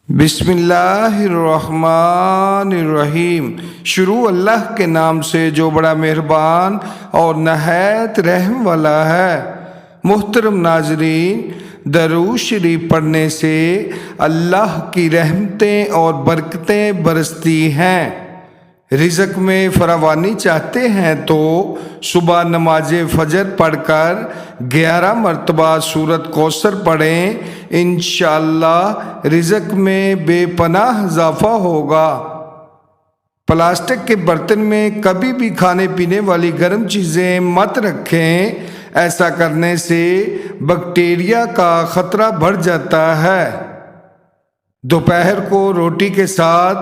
بسم اللہ الرحمن الرحیم۔ شروع اللہ کے نام سے جو بڑا مہربان اور نہایت رحم والا ہے۔ محترم ناظرین، درود شریف پڑھنے سے اللہ کی رحمتیں اور برکتیں برستی ہیں۔ رزق میں فراوانی چاہتے ہیں تو صبح نماز فجر پڑھ کر 11 مرتبہ سورۃ کوثر پڑھیں، انشاءاللہ رزق میں بے پناہ اضافہ ہوگا۔ پلاسٹک کے برتن میں کبھی بھی کھانے پینے والی گرم چیزیں مت رکھیں، ایسا کرنے سے بیکٹیریا کا خطرہ بڑھ جاتا ہے۔ دوپہر کو روٹی کے ساتھ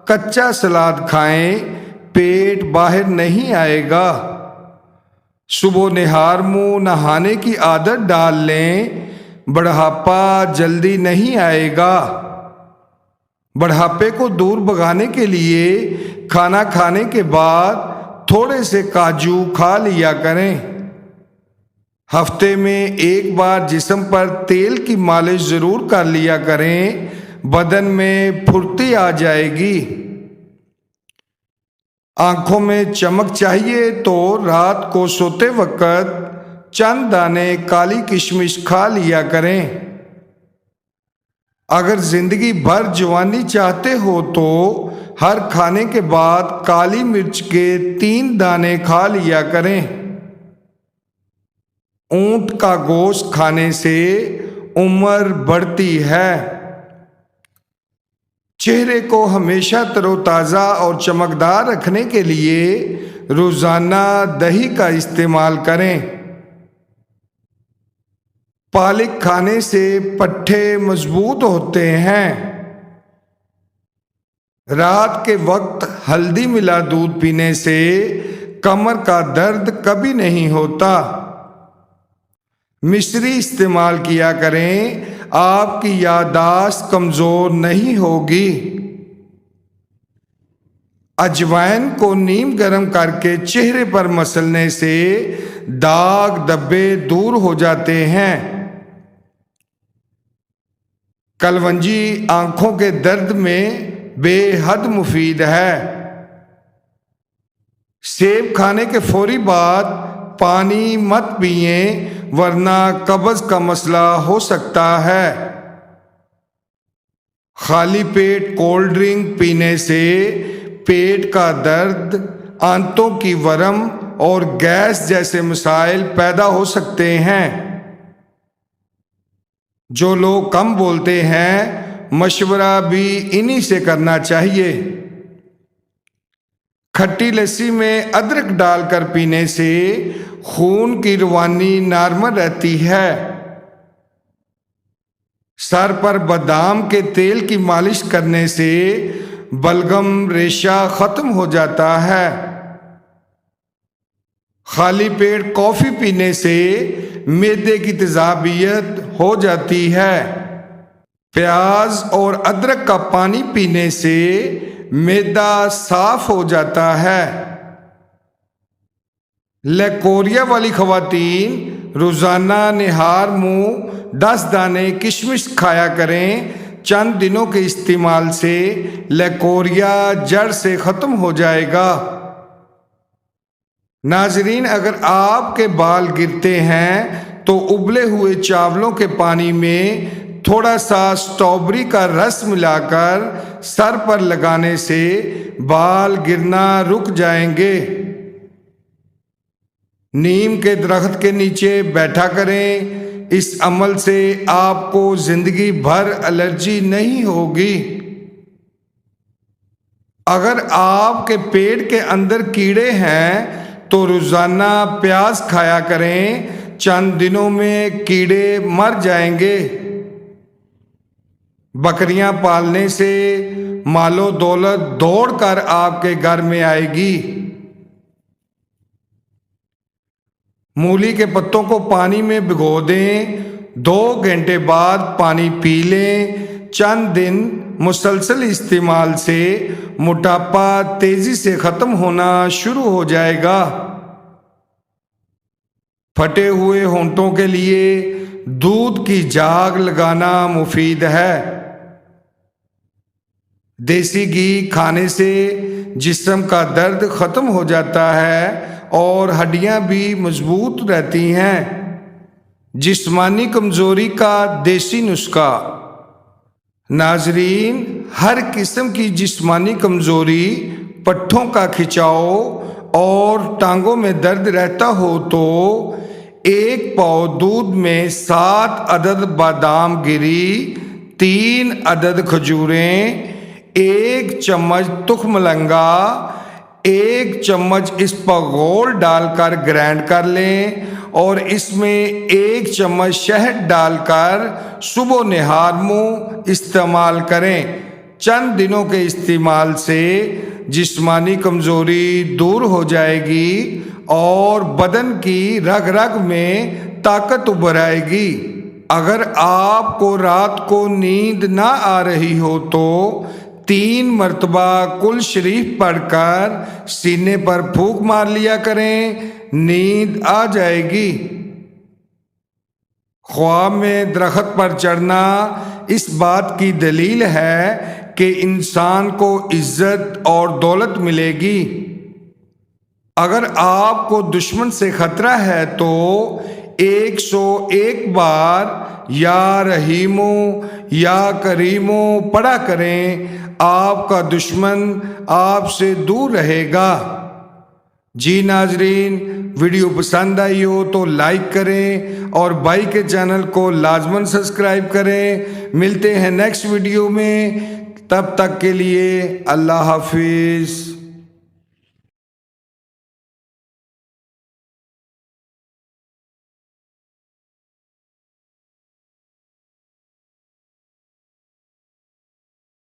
کچا سلاد کھائیں، پیٹ باہر نہیں آئے گا۔ صبح نہار منہ نہانے کی عادت ڈال لیں، بڑھاپا جلدی نہیں آئے گا۔ بڑھاپے کو دور بھگانے کے لیے کھانا کھانے کے بعد تھوڑے سے کاجو کھا لیا کریں۔ ہفتے میں ایک بار جسم پر تیل کی مالش ضرور کر لیا کریں، بدن میں پھرتی آ جائے گی۔ آنکھوں میں چمک چاہیے تو رات کو سوتے وقت چند دانے کالی کشمش کھا لیا کریں۔ اگر زندگی بھر جوانی چاہتے ہو تو ہر کھانے کے بعد کالی مرچ کے 3 دانے کھا لیا کریں۔ اونٹ کا گوشت کھانے سے عمر بڑھتی ہے۔ چہرے کو ہمیشہ تر و تازہ اور چمکدار رکھنے کے لیے روزانہ دہی کا استعمال کریں۔ پالک کھانے سے پٹھے مضبوط ہوتے ہیں۔ رات کے وقت ہلدی ملا دودھ پینے سے کمر کا درد کبھی نہیں ہوتا۔ مشری استعمال کیا کریں، آپ کی یادداشت کمزور نہیں ہوگی۔ اجوائن کو نیم گرم کر کے چہرے پر مسلنے سے داغ دھبے دور ہو جاتے ہیں۔ کلونجی آنکھوں کے درد میں بے حد مفید ہے۔ سیب کھانے کے فوری بعد پانی مت پئیں ورنہ قبض کا مسئلہ ہو سکتا ہے۔ خالی پیٹ کولڈ ڈرنک پینے سے پیٹ کا درد، آنتوں کی ورم اور گیس جیسے مسائل پیدا ہو سکتے ہیں۔ جو لوگ کم بولتے ہیں، مشورہ بھی انہی سے کرنا چاہیے۔ کھٹی لسی میں ادرک ڈال کر پینے سے خون کی روانی نارمل رہتی ہے۔ سر پر بادام کے تیل کی مالش کرنے سے بلغم ریشہ ختم ہو جاتا ہے۔ خالی پیٹ کافی پینے سے معدے کی تیزابیت ہو جاتی ہے۔ پیاز اور ادرک کا پانی پینے سے معدہ صاف ہو جاتا ہے۔ لیکوریا والی خواتین روزانہ نہار منہ 10 دانے کشمش کھایا کریں، چند دنوں کے استعمال سے لیکوریا جڑ سے ختم ہو جائے گا۔ ناظرین، اگر آپ کے بال گرتے ہیں تو ابلے ہوئے چاولوں کے پانی میں تھوڑا سا اسٹرابیری کا رس ملا کر سر پر لگانے سے بال گرنا رک جائیں گے۔ نیم کے درخت کے نیچے بیٹھا کریں، اس عمل سے آپ کو زندگی بھر الرجی نہیں ہوگی۔ اگر آپ کے پیٹ کے اندر کیڑے ہیں تو روزانہ پیاز کھایا کریں، چند دنوں میں کیڑے مر جائیں گے۔ بکریاں پالنے سے مال و دولت دوڑ کر آپ کے گھر میں آئے گی۔ مولی کے پتوں کو پانی میں بھگو دیں، 2 گھنٹے بعد پانی پی لیں۔ چند دن مسلسل استعمال سے موٹاپا تیزی سے ختم ہونا شروع ہو جائے گا۔ پھٹے ہوئے ہونٹوں کے لیے دودھ کی جھاگ لگانا مفید ہے۔ دیسی گھی کھانے سے جسم کا درد ختم ہو جاتا ہے اور ہڈیاں بھی مضبوط رہتی ہیں۔ جسمانی کمزوری کا دیسی نسخہ۔ ناظرین، ہر قسم کی جسمانی کمزوری، پٹھوں کا کھچاؤ اور ٹانگوں میں درد رہتا ہو تو ایک پاؤ دودھ میں 7 عدد بادام گری، 3 عدد کھجوریں، 1 چمچ تخم لنگا، 1 چمچ اسپغول ڈال کر گرائنڈ کر لیں اور اس میں 1 چمچ شہد ڈال کر صبح و نہار منہ استعمال کریں۔ چند دنوں کے استعمال سے جسمانی کمزوری دور ہو جائے گی اور بدن کی رگ رگ میں طاقت ابھر آئے گی۔ اگر آپ کو رات کو نیند نہ آ رہی ہو تو 3 مرتبہ کل شریف پڑھ کر سینے پر پھونک مار لیا کریں، نیند آ جائے گی۔ خواب میں درخت پر چڑھنا اس بات کی دلیل ہے کہ انسان کو عزت اور دولت ملے گی۔ اگر آپ کو دشمن سے خطرہ ہے تو 101 بار یا رحیمو یا کریمو پڑھا کریں، آپ کا دشمن آپ سے دور رہے گا۔ جی ناظرین، ویڈیو پسند آئی ہو تو لائک کریں اور بھائی کے چینل کو لازماً سبسکرائب کریں۔ ملتے ہیں نیکسٹ ویڈیو میں، تب تک کے لیے اللہ حافظ۔